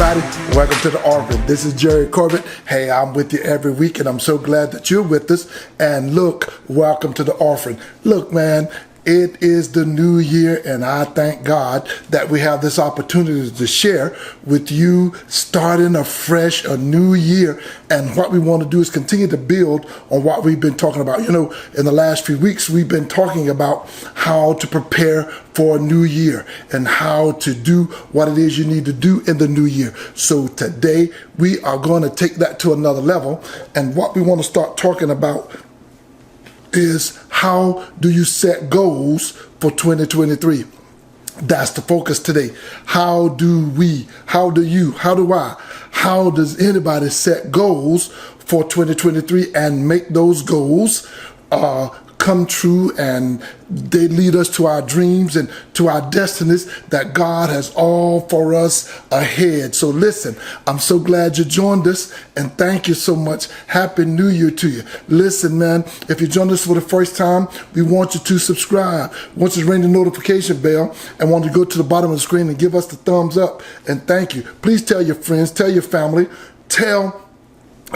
everybody. Welcome to the Orphan. This is Jerry Corbett. Hey, I'm with you every week, and I'm so glad that you're with us. And look, welcome to the Orphan. Look, man, it is the new year, and I thank God that we have this opportunity to share with you, starting afresh, a new year. And what we want to do is continue to build on what we've been talking about. You know, in the last few weeks, we've been talking about how to prepare for a new year and how to do what it is you need to do in the new year. So today, we are going to take that to another level. And what we want to start talking about is how do you set goals for 2023? That's the focus today. How do does anybody set goals for 2023 and make those goals come true, and they lead us to our dreams and to our destinies that God has all for us ahead. So listen, I'm so glad you joined us, and thank you so much. Happy New Year to you. Listen, man, if you joined us for the first time, we want you to subscribe. We want you to ring the notification bell, and want you to go to the bottom of the screen and give us the thumbs up. And thank you. Please tell your friends, tell your family, tell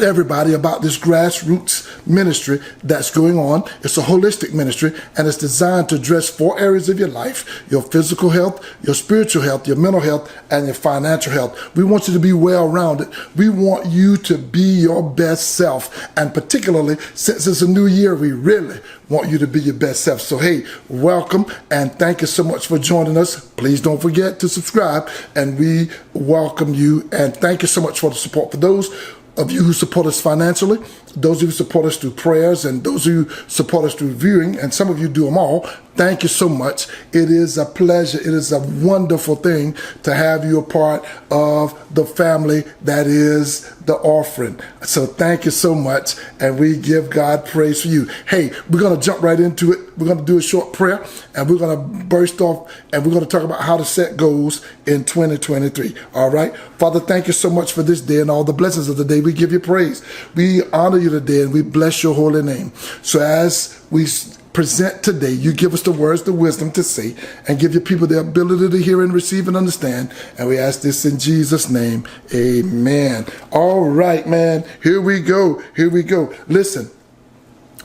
everybody about this grassroots ministry that's going on. It's a holistic ministry, and it's designed to address 4 areas of your life: your physical health, your spiritual health, your mental health, and your financial health. We want you to be well-rounded. We want you to be your best self, and particularly since it's a new year, we really want you to be your best self. So hey, welcome, and thank you so much for joining us. Please don't forget to subscribe, and we welcome you, and thank you so much for the support. For those of you who support us financially, those of you who support us through prayers, and those of you who support us through viewing, and some of you do them all, thank you so much. It is a pleasure. It is a wonderful thing to have you a part of the family that is the Orphan. So thank you so much, and we give God praise for you. Hey, we're going to jump right into it. We're going to do a short prayer, and we're going to burst off, and we're going to talk about how to set goals in 2023. All right? Father, thank you so much for this day and all the blessings of the day. We give you praise. We honor you today, and we bless your holy name. So as we present today, you give us the words, the wisdom to say, and give your people the ability to hear and receive and understand. And we ask this in Jesus' name. Amen. All right, man. Here we go. Here we go. Listen.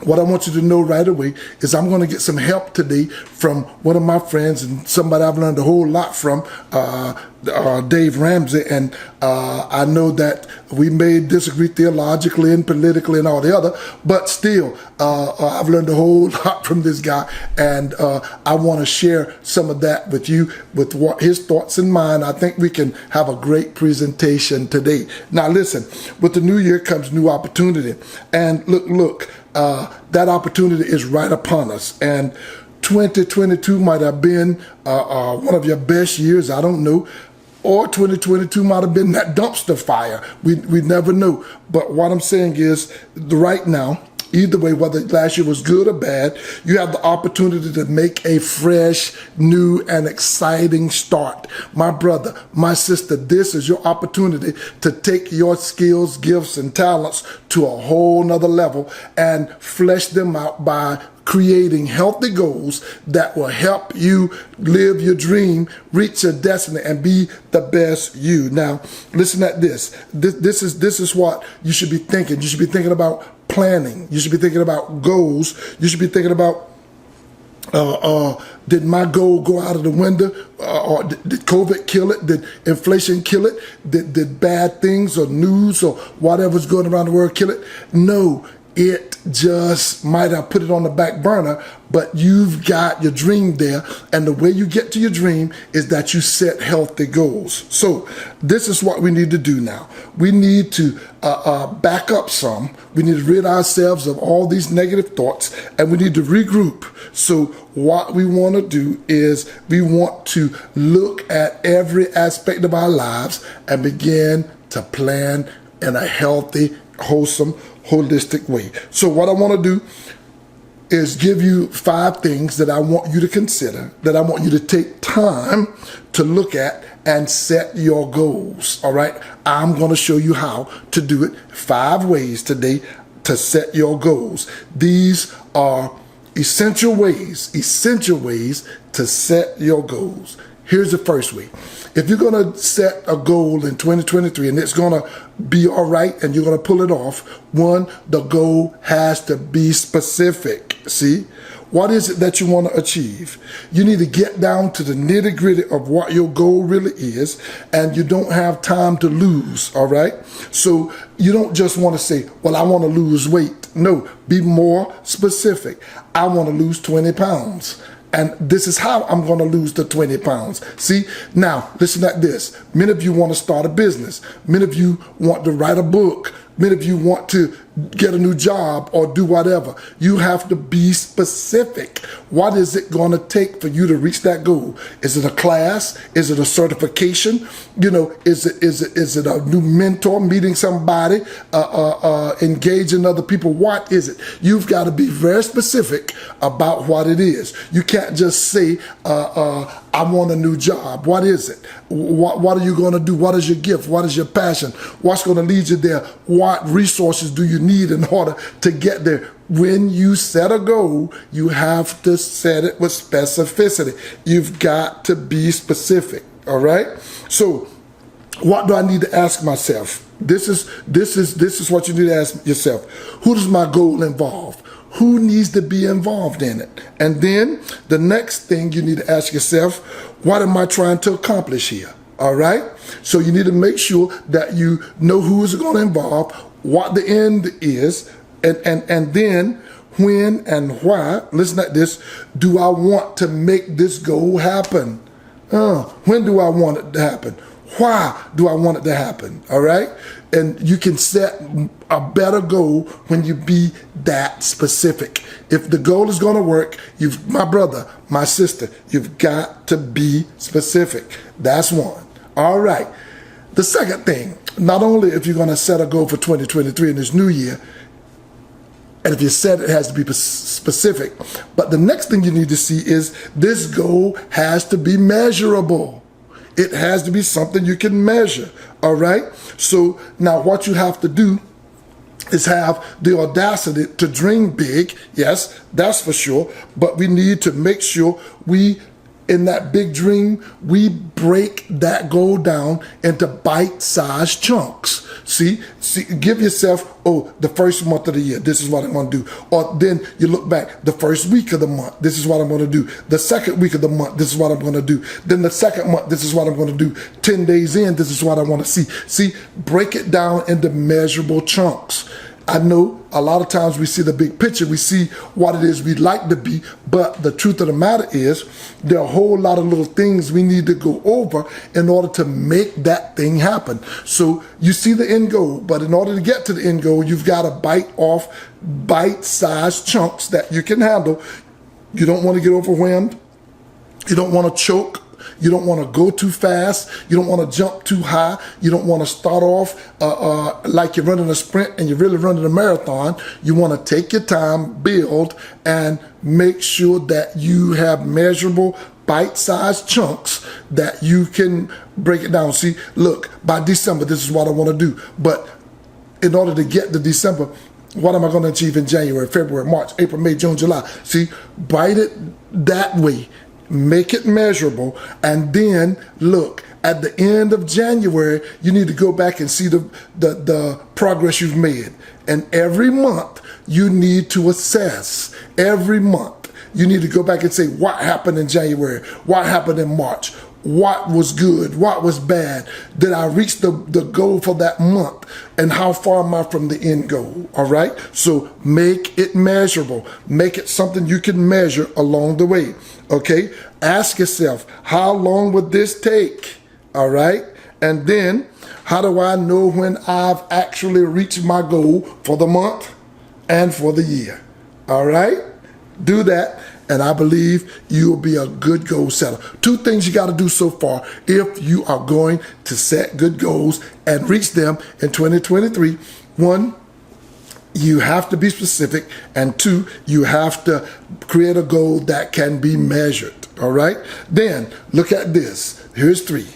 What I want you to know right away is I'm going to get some help today from one of my friends and somebody I've learned a whole lot from, Dave Ramsey. And I know that we may disagree theologically and politically and all the other, but still, I've learned a whole lot from this guy. And I want to share some of that with you, with what his thoughts in mind. I think we can have a great presentation today. Now, listen, with the new year comes new opportunity. And look, that opportunity is right upon us. And 2022 might have been one of your best years, I don't know. Or 2022 might have been that dumpster fire. We never know. But what I'm saying is, right now, either way, whether last year was good or bad, you have the opportunity to make a fresh, new, and exciting start. My brother, my sister, this is your opportunity to take your skills, gifts, and talents to a whole nother level and flesh them out by creating healthy goals that will help you live your dream, reach your destiny, and be the best you. Now, listen at this. This is what you should be thinking. You should be thinking about planning. You should be thinking about goals. You should be thinking about, did my goal go out of the window? Or did COVID kill it? Did inflation kill it? Did bad things or news or whatever's going around the world kill it? No. It just might have put it on the back burner, but you've got your dream there. And the way you get to your dream is that you set healthy goals. So this is what we need to do now. We need to back up some. We need to rid ourselves of all these negative thoughts, and we need to regroup. So what we want to do is we want to look at every aspect of our lives and begin to plan in a healthy, wholesome, holistic way. So what I want to do is give you 5 things that I want you to consider, that I want you to take time to look at and set your goals. All right. I'm going to show you how to do it. 5 ways today to set your goals. These are essential ways to set your goals. Here's the first way. If you're going to set a goal in 2023 and it's going to be all right and you're going to pull it off, one, the goal has to be specific. See? What is it that you want to achieve? You need to get down to the nitty gritty of what your goal really is, and you don't have time to lose, all right? So you don't just want to say, well, I want to lose weight. No, be more specific. I want to lose 20 pounds. And this is how I'm going to lose the 20 pounds. See, now listen at this. Many of you want to start a business. Many of you want to write a book. Many of you want to get a new job or do whatever. You have to be specific. What is it going to take for you to reach that goal? Is it a class? Is it a certification? You know, is it a new mentor, meeting somebody, engaging other people? What is it? You've got to be very specific about what it is. You can't just say, I want a new job. What is it? What are you going to do? What is your gift? What is your passion? What's going to lead you there? What resources do you need in order to get there? When you set a goal, you have to set it with specificity. You've got to be specific, all right? So what do I need to ask myself? This is what you need to ask yourself. Who does my goal involve? Who needs to be involved in it? And then the next thing you need to ask yourself, what am I trying to accomplish here? All right? So you need to make sure that you know who is going to involve, what the end is, and then when and why, listen to this, do I want to make this goal happen? When do I want it to happen? Why do I want it to happen? All right? And you can set a better goal when you be that specific. If the goal is going to work, my brother, my sister, you've got to be specific. That's one. All right. The second thing, not only if you're going to set a goal for 2023 in this new year, and if you said it has to be specific, but the next thing you need to see is this goal has to be measurable. It has to be something you can measure, all right? So now what you have to do is have the audacity to dream big. Yes, that's for sure. But we need to make sure in that big dream, we break that goal down into bite-sized chunks. See, give yourself, the first month of the year, this is what I'm going to do. Or then you look back, the first week of the month, this is what I'm going to do. The second week of the month, this is what I'm going to do. Then the second month, this is what I'm going to do. 10 days in, this is what I want to see. See, break it down into measurable chunks. I know a lot of times we see the big picture, we see what it is we'd like to be, but the truth of the matter is there are a whole lot of little things we need to go over in order to make that thing happen. So you see the end goal, but in order to get to the end goal, you've got to bite off bite-sized chunks that you can handle. You don't want to get overwhelmed. You don't want to choke. You don't want to go too fast. You don't want to jump too high. You don't want to start off like you're running a sprint and you're really running a marathon. You want to take your time, build, and make sure that you have measurable bite-sized chunks that you can break it down. See, look, by December, this is what I want to do. But in order to get to December, what am I going to achieve in January, February, March, April, May, June, July? See, bite it that way. Make it measurable, and then look at the end of January, you need to go back and see the progress you've made. And every month you need to assess. Every month you need to go back and say, what happened in January? What happened in March? What was good? What was bad? Did I reach the goal for that month? And how far am I from the end goal? All right? So make it measurable. Make it something you can measure along the way. Okay? Ask yourself, how long would this take? All right? And then, how do I know when I've actually reached my goal for the month and for the year? All right? Do that. And I believe you will be a good goal setter. Two things you got to do so far if you are going to set good goals and reach them in 2023. One, you have to be specific. And two, you have to create a goal that can be measured. All right? Then look at this. Here's three.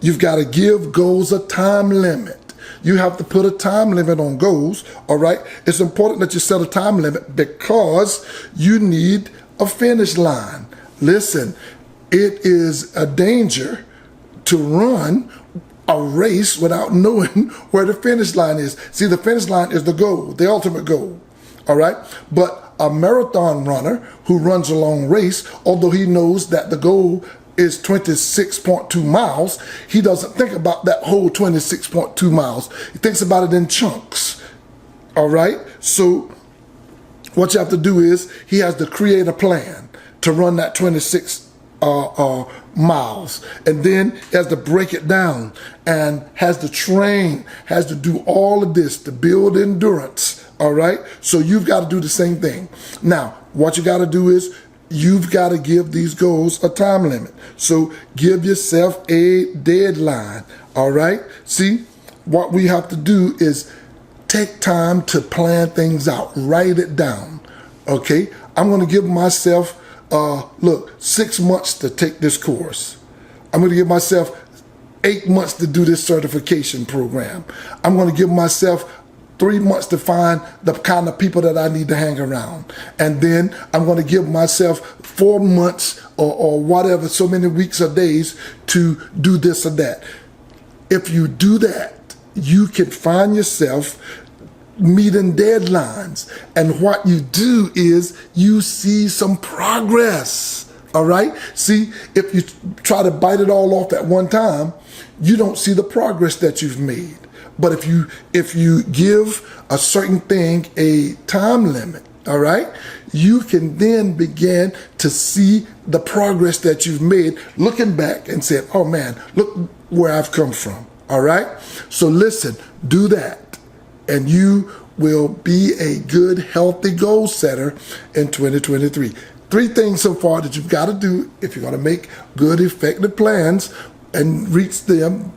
You've got to give goals a time limit. You have to put a time limit on goals. All right? It's important that you set a time limit because you need a finish line. Listen, it is a danger to run a race without knowing where the finish line is. See, the finish line is the goal, the ultimate goal. All right. But a marathon runner who runs a long race, although he knows that the goal is 26.2 miles, he doesn't think about that whole 26.2 miles. He thinks about it in chunks. All right. So what you have to do is he has to create a plan to run that 26 miles, and then has to break it down and has to train, has to do all of this to build endurance. All right. So you've got to do the same thing. Now, what you got to do is you've got to give these goals a time limit. So give yourself a deadline. All right. See, what we have to do is take time to plan things out, write it down. Okay. I'm going to give myself, 6 months to take this course. I'm going to give myself 8 months to do this certification program. I'm going to give myself 3 months to find the kind of people that I need to hang around. And then I'm going to give myself 4 months or whatever, so many weeks or days to do this or that. If you do that, you can find yourself meeting deadlines. And what you do is you see some progress. All right. See, if you try to bite it all off at one time, you don't see the progress that you've made. But if you give a certain thing a time limit, all right, you can then begin to see the progress that you've made, looking back and saying, oh man, look where I've come from. All right. So listen, do that, and you will be a good, healthy goal setter in 2023. 3 things so far that you've got to do if you're going to make good, effective plans and reach them,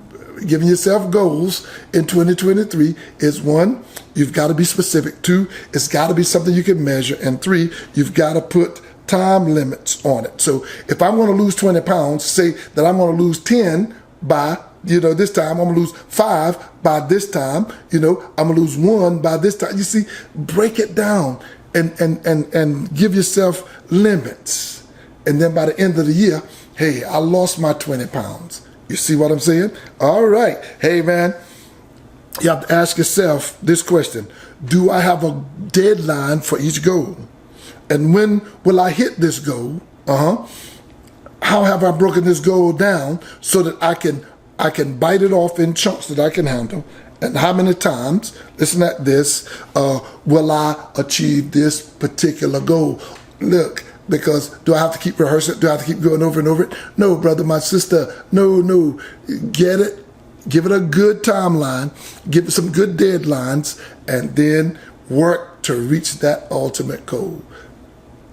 giving yourself goals in 2023 is 1, you've got to be specific. 2, it's got to be something you can measure. And 3, you've got to put time limits on it. So if I'm going to lose 20 pounds, say that I'm going to lose 10 by, this time, I'm going to lose 5 by this time, I'm going to lose 1 by this time. You see, break it down and give yourself limits. And then by the end of the year, hey, I lost my 20 pounds. You see what I'm saying? All right. Hey, man, you have to ask yourself this question. Do I have a deadline for each goal? And when will I hit this goal? How have I broken this goal down so that I can bite it off in chunks that I can handle? And how many times, listen at this, will I achieve this particular goal? Look, because do I have to keep rehearsing? Do I have to keep going over and over it? No, brother, my sister, no. Get it, give it a good timeline, give it some good deadlines, and then work to reach that ultimate goal.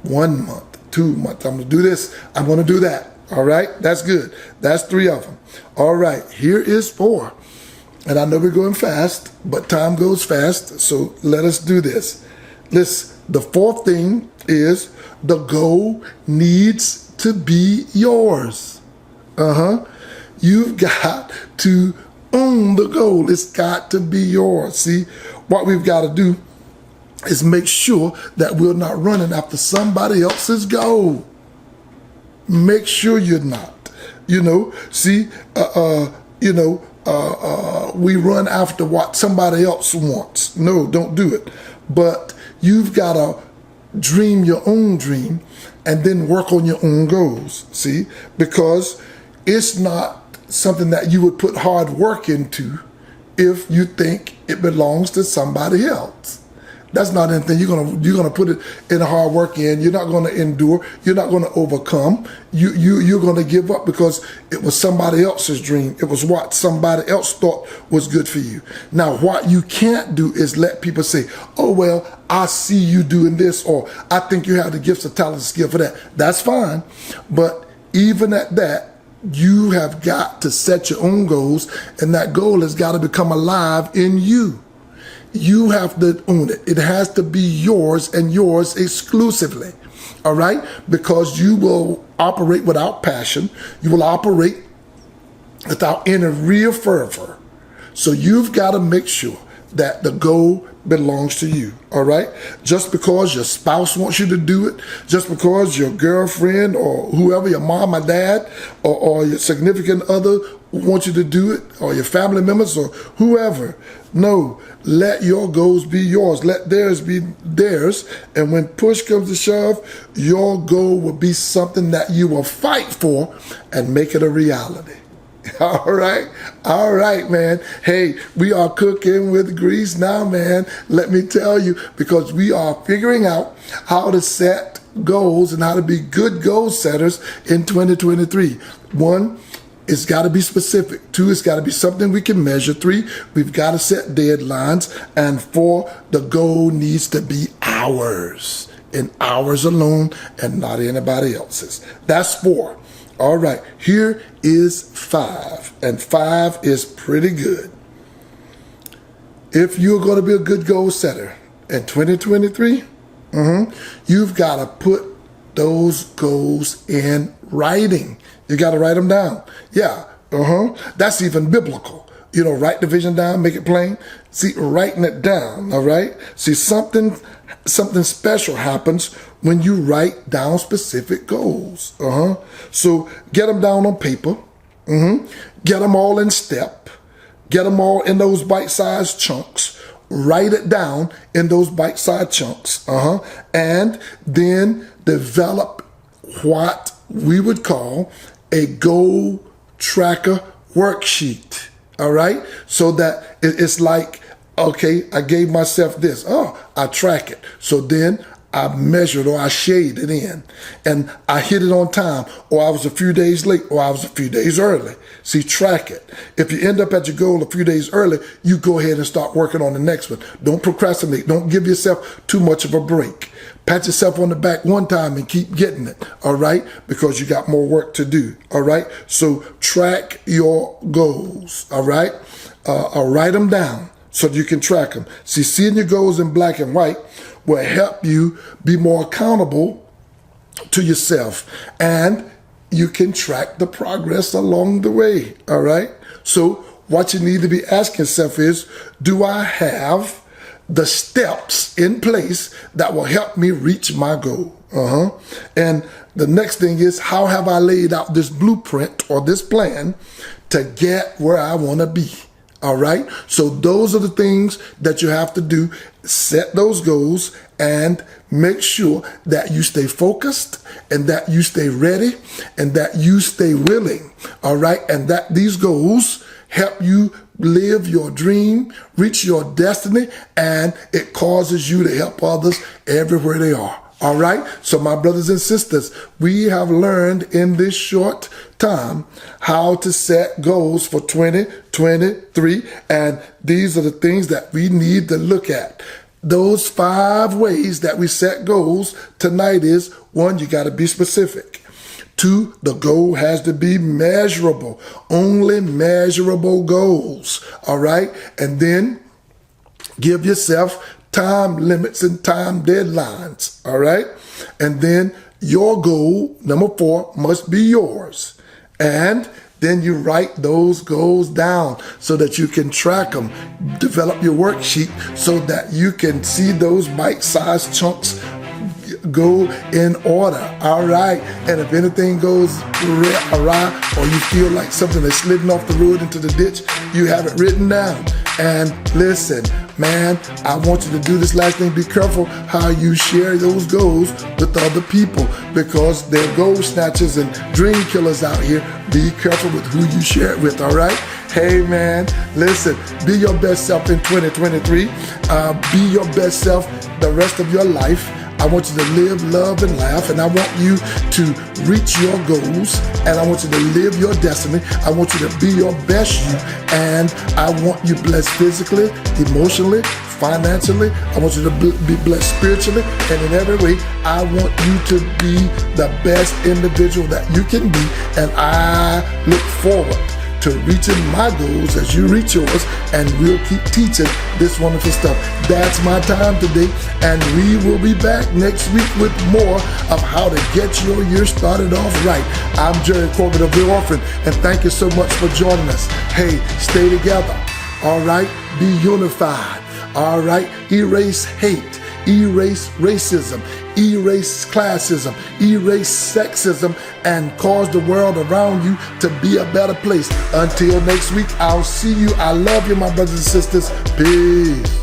1 month, 2 months, I'm gonna do this, I'm gonna do that. All right, that's good. That's 3 of them. All right, here is 4. And I know we're going fast, but time goes fast, so let us do this. The 4th thing is the goal needs to be yours. You've got to own the goal. It's got to be yours. See, what we've got to do is make sure that we're not running after somebody else's goal. Make sure you're not. We run after what somebody else wants. No, don't do it. But you've got to dream your own dream and then work on your own goals. See, because it's not something that you would put hard work into if you think it belongs to somebody else. That's not anything you're gonna put it in a hard work in. You're not gonna endure. You're not gonna overcome. You're gonna give up because it was somebody else's dream. It was what somebody else thought was good for you. Now, what you can't do is let people say, "Oh well, I see you doing this," or "I think you have the gifts, the talent, the skill for that." That's fine, but even at that, you have got to set your own goals, and that goal has got to become alive in you. You have to own it. It has to be yours and yours exclusively. All right? Because you will operate without passion. You will operate without any real fervor. So you've got to make sure that the goal belongs to you, all right? Just because your spouse wants you to do it, just because your girlfriend or whoever, your mom or dad, or your significant other wants you to do it, or your family members or whoever. No, let your goals be yours. Let theirs be theirs. And when push comes to shove, your goal will be something that you will fight for and make it a reality. All right, man. Hey, we are cooking with grease now, man. Let me tell you, because we are figuring out how to set goals and how to be good goal setters in 2023. 1, it's got to be specific. 2, it's got to be something we can measure. 3, we've got to set deadlines. And 4, the goal needs to be ours, and ours alone and not anybody else's. That's 4. All right, here is 5, and 5 is pretty good. If you're going to be a good goal setter in 2023, you've got to put those goals in writing. You got to write them down. Yeah, that's even biblical. You know, write the vision down, make it plain. See, writing it down, all right? See, something special happens when you write down specific goals. So get them down on paper. Get them all in step. Get them all in those bite-sized chunks. Write it down in those bite-sized chunks. And then develop what we would call a goal tracker worksheet. All right? So that it's like, okay, I gave myself this. Oh, I track it. So then I measured, or I shaded in, and I hit it on time, or I was a few days late, or I was a few days early. See, track it. If you end up at your goal a few days early, you go ahead and start working on the next one. Don't procrastinate. Don't give yourself too much of a break. Pat yourself on the back one time and keep getting it, all right? Because you got more work to do, all right? So track your goals, all right? Write them down so you can track them. See, seeing your goals in black and white will help you be more accountable to yourself, and you can track the progress along the way, all right? So what you need to be asking yourself is, do I have the steps in place that will help me reach my goal? And the next thing is, how have I laid out this blueprint or this plan to get where I want to be? All right. So those are the things that you have to do. Set those goals and make sure that you stay focused, and that you stay ready, and that you stay willing. All right. And that these goals help you live your dream, reach your destiny, and it causes you to help others everywhere they are. All right. So my brothers and sisters, we have learned in this short time how to set goals for 2023. And these are the things that we need to look at. Those 5 ways that we set goals tonight is: 1, you got to be specific. 2, the goal has to be measurable. Only measurable goals. All right. And then give yourself time limits and time deadlines, all right? And then your goal, number 4, must be yours. And then you write those goals down so that you can track them. Develop your worksheet so that you can see those bite-sized chunks go in order, all right? And if anything goes awry, or you feel like something is sliding off the road into the ditch, you have it written down. And listen, man, I want you to do this last thing. Be careful how you share those goals with other people, because they're goal snatchers and dream killers out here. Be careful with who you share it with, all right? Hey, man, listen, be your best self in 2023. Be your best self the rest of your life. I want you to live, love, and laugh, and I want you to reach your goals, and I want you to live your destiny. I want you to be your best you, and I want you blessed physically, emotionally, financially. I want you to be blessed spiritually, and in every way, I want you to be the best individual that you can be, and I look forward to reaching my goals as you reach yours, and we'll keep teaching this wonderful stuff. That's my time today, and we will be back next week with more of how to get your year started off right. I'm Jerry Corbett of The Orphan, and thank you so much for joining us. Hey, stay together, All right, be unified. All right, erase hate, erase racism, erase classism, erase sexism, and cause the world around you to be a better place. Until next week, I'll see you. I love you, my brothers and sisters. Peace.